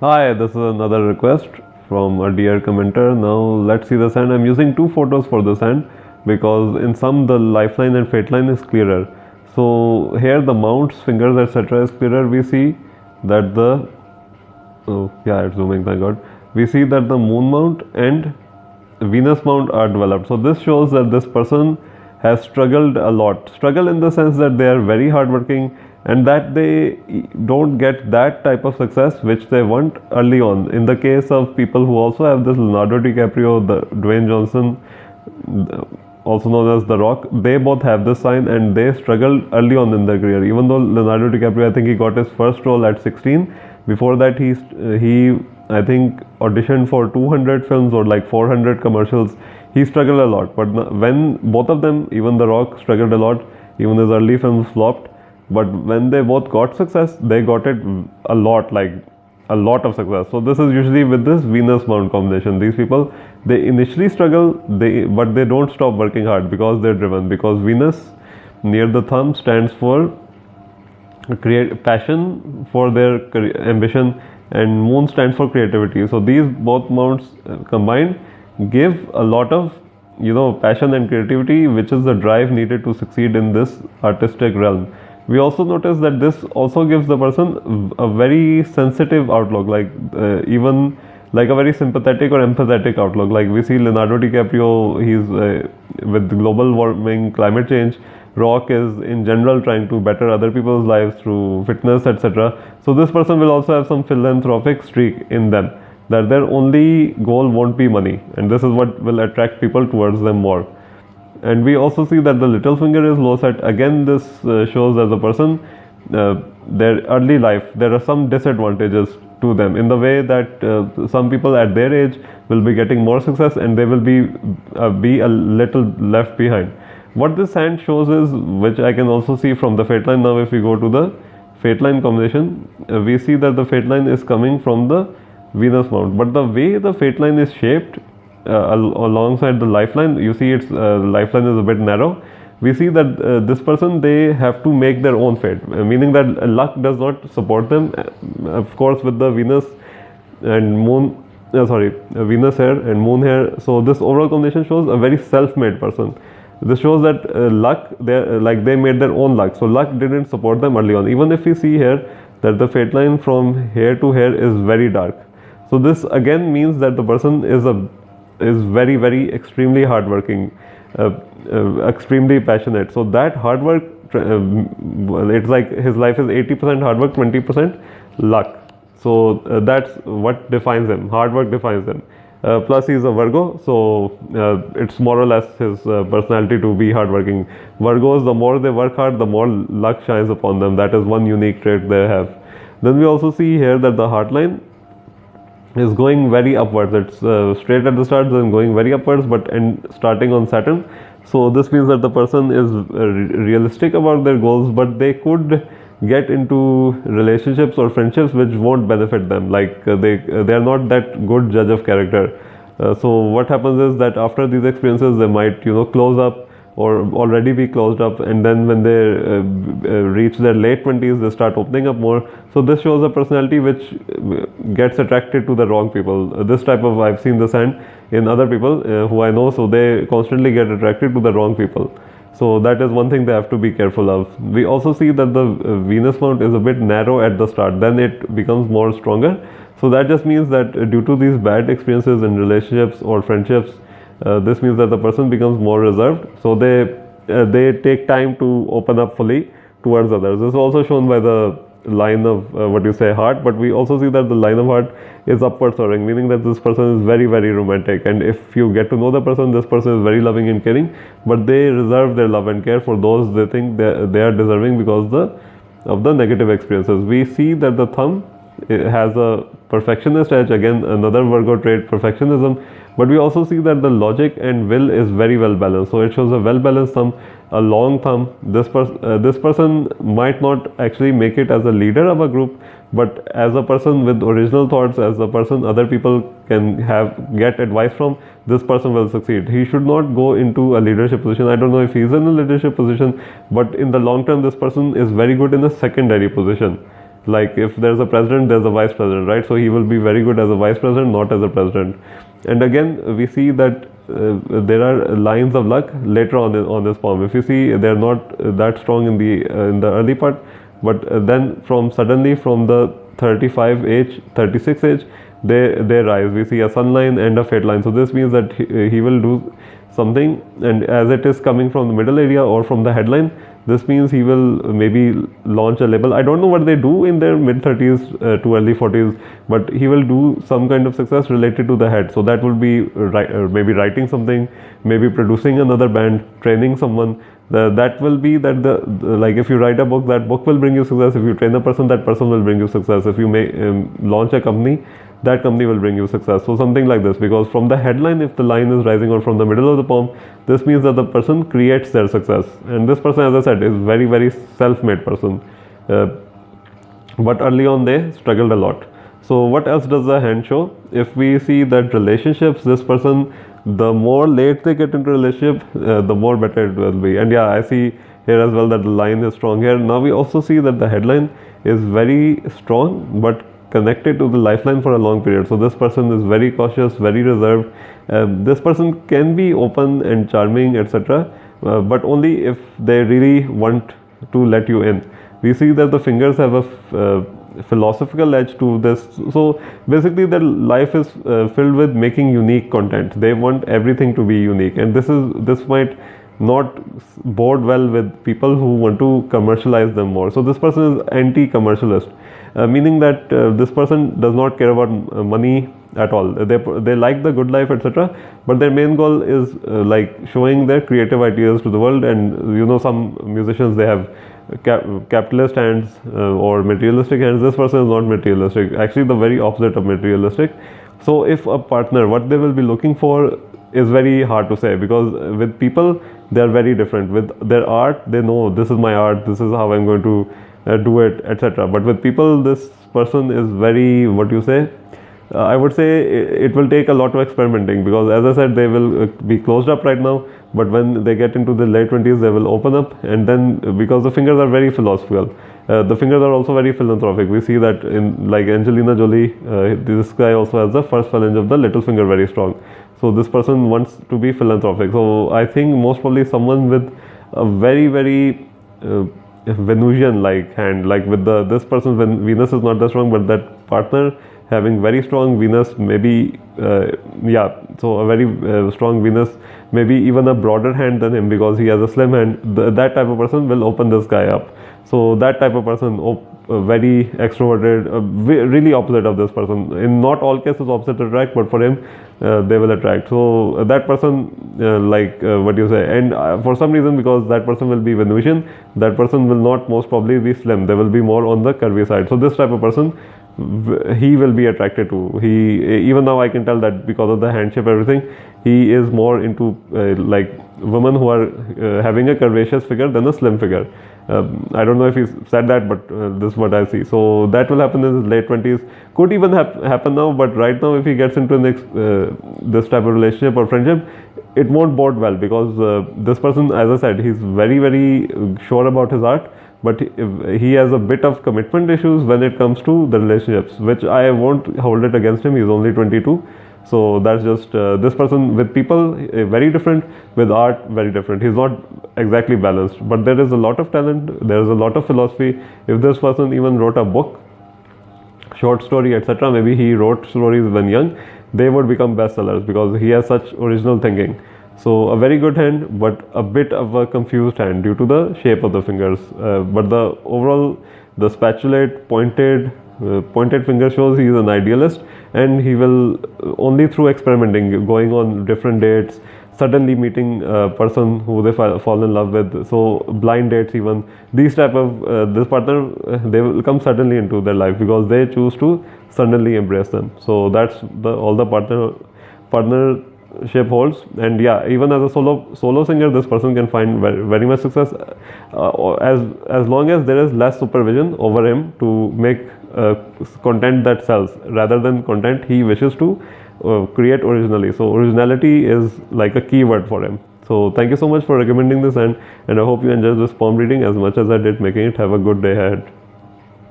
Hi, this is another request from a dear commenter. Now let's see the sand. I'm using two photos for the sand because in some the lifeline and fate line is clearer. So here the mounts, fingers, etc. is clearer. We see that the oh yeah, it's zooming. Thank God. We see that the moon mount and Venus mount are developed. So this shows that this person has struggled a lot. Struggle in the sense that they are very hardworking and that they don't get that type of success which they want early on. In the case of people who also have this Leonardo DiCaprio, the Dwayne Johnson, also known as The Rock, they both have this sign and they struggled early on in their career. Even though Leonardo DiCaprio, I think he got his first role at 16. Before that, he I think auditioned for 200 films or like 400 commercials. He struggled a lot. But when both of them, even The Rock struggled a lot, even his early films flopped. But when they both got success, they got it a lot, like a lot of success. So this is usually with this Venus Mount combination. These people, they initially struggle, but they don't stop working hard because they're driven. Because Venus near the thumb stands for create passion for their ambition, and moon stands for creativity. So these both mounts combined give a lot of passion and creativity, which is the drive needed to succeed in this artistic realm. We also notice that this also gives the person a very sensitive outlook, like even like a very sympathetic or empathetic outlook. Like we see Leonardo DiCaprio, he's with global warming, climate change. Rock is in general trying to better other people's lives through fitness, etc. So this person will also have some philanthropic streak in them, that their only goal won't be money, and this is what will attract people towards them more. And we also see that the little finger is low set. Again, this shows that the person, their early life, there are some disadvantages to them in the way that some people at their age will be getting more success and they will be a little left behind. What this hand shows is, which I can also see from the fate line. Now if we go to the fate line combination, we see that the fate line is coming from the Venus mount, but the way the fate line is shaped alongside the lifeline, you see its lifeline is a bit narrow. We see that this person, they have to make their own fate, meaning that luck does not support them. Of course, with the Venus and moon, Venus here and moon here. So this overall combination shows a very self-made person. This shows that luck, they made their own luck. So luck didn't support them early on. Even if we see here that the fate line from here to here is very dark. So this again means that the person is very very extremely hardworking, extremely passionate. So that hard work, it's like his life is 80% hard work, 20% luck. So that's what defines him. Hard work defines him. Plus he's a Virgo, so it's more or less his personality to be hardworking. Virgos, the more they work hard, the more luck shines upon them. That is one unique trait they have. Then we also see here that the heart line is going very upwards. It's straight at the start, then going very upwards, but starting on Saturn. So this means that the person is realistic about their goals, but they could get into relationships or friendships which won't benefit them. Like they are not that good judge of character. So what happens is that after these experiences, they might close up or already be closed up, and then when they reach their late 20s, they start opening up more. So this shows a personality which gets attracted to the wrong people. This type of, I've seen this hand in other people who I know, so they constantly get attracted to the wrong people. So that is one thing they have to be careful of. We also see that the Venus mount is a bit narrow at the start, then it becomes more stronger. So that just means that due to these bad experiences in relationships or friendships, this means that the person becomes more reserved. So they take time to open up fully towards others. This is also shown by the line of heart, but we also see that the line of heart is upward soaring, meaning that this person is very very romantic, and if you get to know the person, this person is very loving and caring, but they reserve their love and care for those they think they are deserving because of the negative experiences. We see that the thumb has a perfectionist edge, again another Virgo trait, perfectionism. But we also see that the logic and will is very well balanced. So it shows a well balanced thumb, a long thumb. This person might not actually make it as a leader of a group, but as a person with original thoughts, as a person other people can get advice from, this person will succeed. He should not go into a leadership position. I don't know if he's in a leadership position, but in the long term, this person is very good in a secondary position. Like if there's a president, there's a vice president, right? So he will be very good as a vice president, not as a president. And again, we see that there are lines of luck later on this poem. If you see, they're not that strong in the early part, but then suddenly from the 35 age, 36 age, they rise. We see a sun line and a fate line. So this means that he will do something, and as it is coming from the middle area or from the headline, this means he will maybe launch a label. I don't know what they do in their mid 30s to early 40s, but he will do some kind of success related to the head. So that will be maybe writing something, maybe producing another band, training someone. That will be that like if you write a book, that book will bring you success. If you train a person, that person will bring you success. If you may launch a company, that company will bring you success. So something like this, because from the headline, if the line is rising, or from the middle of the poem, this means that the person creates their success. And this person, as I said, is very, very self-made person. But early on they struggled a lot. So what else does the hand show? If we see that relationships, this person, the more late they get into relationship, the more better it will be. And yeah, I see here as well that the line is strong here. Now we also see that the headline is very strong, but connected to the lifeline for a long period. So this person is very cautious, very reserved. This person can be open and charming, etc., but only if they really want to let you in. We see that the fingers have a philosophical edge to this. So basically their life is filled with making unique content. They want everything to be unique, and this might not bode well with people who want to commercialize them more. So this person is anti-commercialist, meaning that this person does not care about money at all. They like the good life, etc., but their main goal is like showing their creative ideas to the world. And you know, some musicians, they have capitalist hands or materialistic hands. This person is not materialistic, actually the very opposite of materialistic. So if a partner, what they will be looking for is very hard to say, because with people they are very different. With their art, they know this is my art, this is how I'm going to do it, etc. But with people, this person is very, what you say, I would say it will take a lot of experimenting, because as I said, they will be closed up right now, but when they get into the late 20s, they will open up. And then because the fingers are very philosophical, the fingers are also very philanthropic. We see that in like Angelina Jolie, this guy also has the first phalange of the little finger very strong. So this person wants to be philanthropic. So I think most probably someone with a very, very Venusian like hand, like with this person when Venus is not that strong, but that partner having very strong Venus, maybe yeah, so a very strong Venus, maybe even a broader hand than him because he has a slim hand. That type of person will open this guy up. So that type of person, very extroverted, really opposite of this person. In not all cases opposite attract, but for him they will attract. So that person, like what you say, and for some reason, because that person will be Venusian, that person will not most probably be slim. They will be more on the curvy side. So this type of person, he will be attracted to. He, even now I can tell that because of the hand shape, everything, he is more into like women who are having a curvaceous figure than a slim figure. I don't know if he said that, but this is what I see. So that will happen in his late 20s. Could even happen now, but right now if he gets into this type of relationship or friendship, it won't bode well, because this person, as I said, he's very, very sure about his art, but he has a bit of commitment issues when it comes to the relationships, which I won't hold it against him. He's only 22. So that's just this person with people very different, with art very different. He's not exactly balanced, but there is a lot of talent, there is a lot of philosophy. If this person even wrote a book, short story, etc., maybe he wrote stories when young, they would become bestsellers because he has such original thinking. So a very good hand, but a bit of a confused hand due to the shape of the fingers. But the overall, the spatulate, pointed finger shows he is an idealist, and he will only through experimenting, going on different dates, suddenly meeting a person who they fall in love with. So blind dates, even these type of this partner, they will come suddenly into their life because they choose to suddenly embrace them. So that's all the partnership holds. And yeah, even as a solo singer, this person can find very much success as long as there is less supervision over him to make content that sells rather than content he wishes to create originally. So originality is like a key word for him. So thank you so much for recommending this, and I hope you enjoyed this poem reading as much as I did making it. Have a good day ahead.